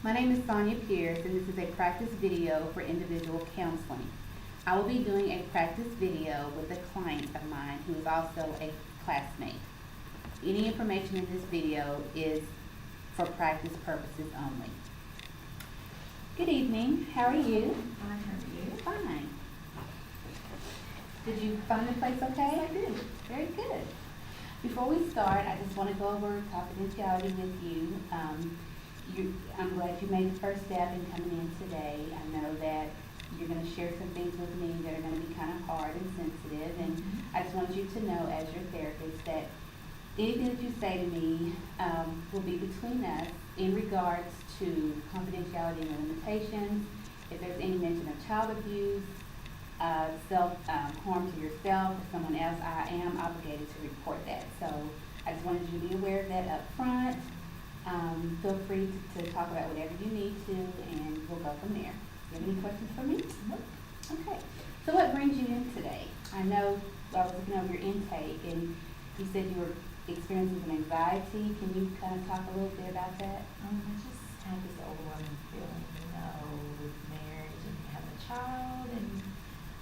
My name is Sonya Pierce, and this is a practice video for individual counseling. I will be doing a practice video with a client of mine who is also a classmate. Any information in this video is for practice purposes only. Good evening. How are you? Fine, how are you? Fine. Did you find the place okay? Yes, I did. Very good. Before we start, I just want to go over confidentiality with you. I'm glad you made the first step in coming in today. I know that you're going to share some things with me that are going to be kind of hard and sensitive, and I just want you to know as your therapist that anything that you say to me will be between us in regards to confidentiality and limitations. If there's any mention of child abuse, self-harm to yourself or someone else, I am obligated to report that. So I just wanted you to be aware of that up front. Feel free to talk about whatever you need to, and we'll go from there. Do you have any questions for me? Okay. So what brings you in today? I know I was looking over your intake, and you said you were experiencing some anxiety. Can you kind of talk a little bit about that? I just have this overwhelming feeling, with marriage and having a child and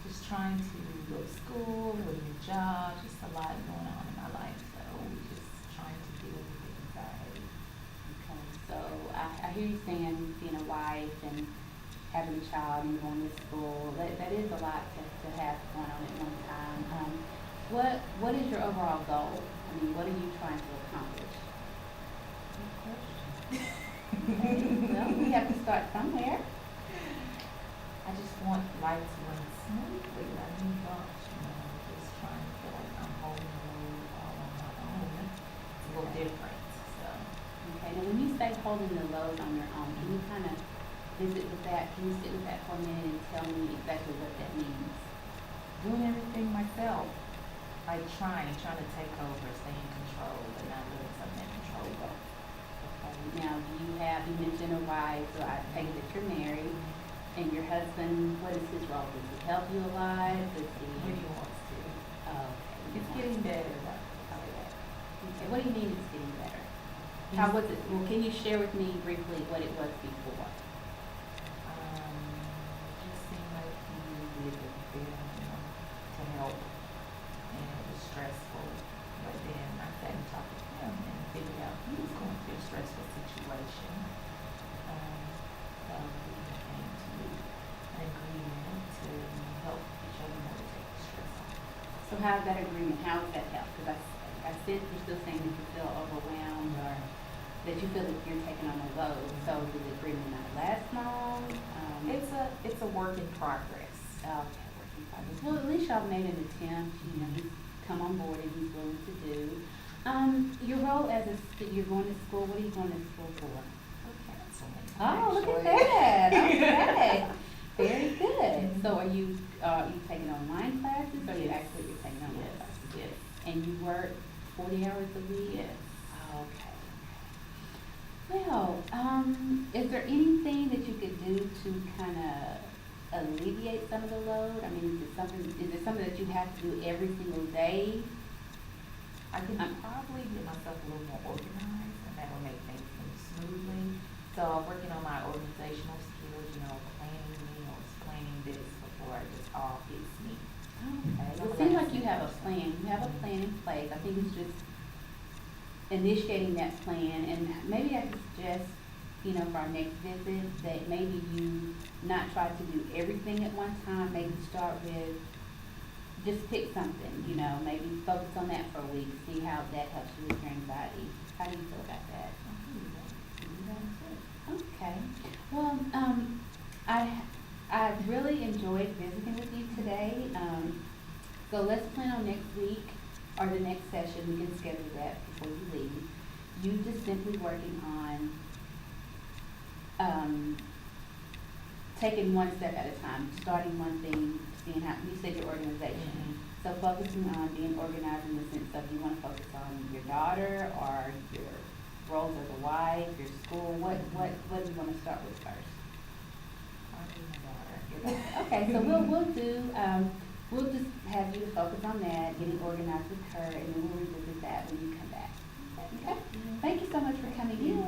just trying to go to school, go to a new job, just a lot going on in my life. So just trying to deal with the anxiety. Okay. So I hear you saying being a wife and having a child and going to school. That is a lot to have going on at one time. What is your overall goal? I mean, what are you trying to accomplish? Good question. Well, we have to start somewhere. I just want life to run smoothly. I need much, just trying to feel like I'm holding the road all on my own. It's a little different, so. Okay, now when you say holding the load on your own, can you kind of visit with that? Can you sit with that for a minute and tell me exactly what that means? Doing everything myself, like trying to take over, stay in control, but not letting something in control go. Okay, now you mentioned a wife, so I take it that you're married, and your husband, what is his role? Does he help you a lot? Does he? When he wants to. Oh, okay. It's getting better, but Okay, what do you mean it's getting better? How was it? Well, can you share with me briefly what it was before? just seemed like he did everything, to help, and it was stressful. But then I sat and talked with him and figured out he was going through a stressful situation. So we came to an agreement to help each other take the stress off. So how's that agreement, how has that helped? Because I sense you're still saying that you feel overwhelmed or that you feel that you're taking on a load. So does the agreement not last long? It's a work in progress. Okay, working progress. Well, at least y'all made an attempt. He's come on board and he's willing to do. Your role as you're going to school. What are you going to school for? Counseling. Oh, look at actually. that. Okay. Very good. So are you taking online classes or you Yes. actually you're taking online Yes. classes? Yes. And you work 40 hours a week? Yes. Okay. Well, is there anything that you could do to kind of alleviate some of the load? I mean, is it something that you have to do every single day? I can probably get myself a little more organized, and that will make things move smoothly. So I'm working on my organizational skills, planning meals, planning this before it just all hits me. Okay. Well, it seems like you have a plan. You have a plan in place. I think it's just initiating that plan, and maybe I could suggest, for our next visit, that maybe you not try to do everything at one time. Maybe start with just pick something, maybe focus on that for a week, see how that helps you with your anxiety. How do you feel about that? Okay. Well, I really enjoyed visiting with you today. So let's plan on next week or the next session. We can schedule that before you leave. You just simply working on taking one step at a time, starting one thing, seeing how you said your organization. So focusing on being organized in the sense of you want to focus on your daughter or your roles as a wife, your school. What do you want to start with first? Probably my daughter. Okay, so we'll just have you to focus on that, getting organized with her, and then we'll revisit that when you come back. Okay? Thank you so much for coming in.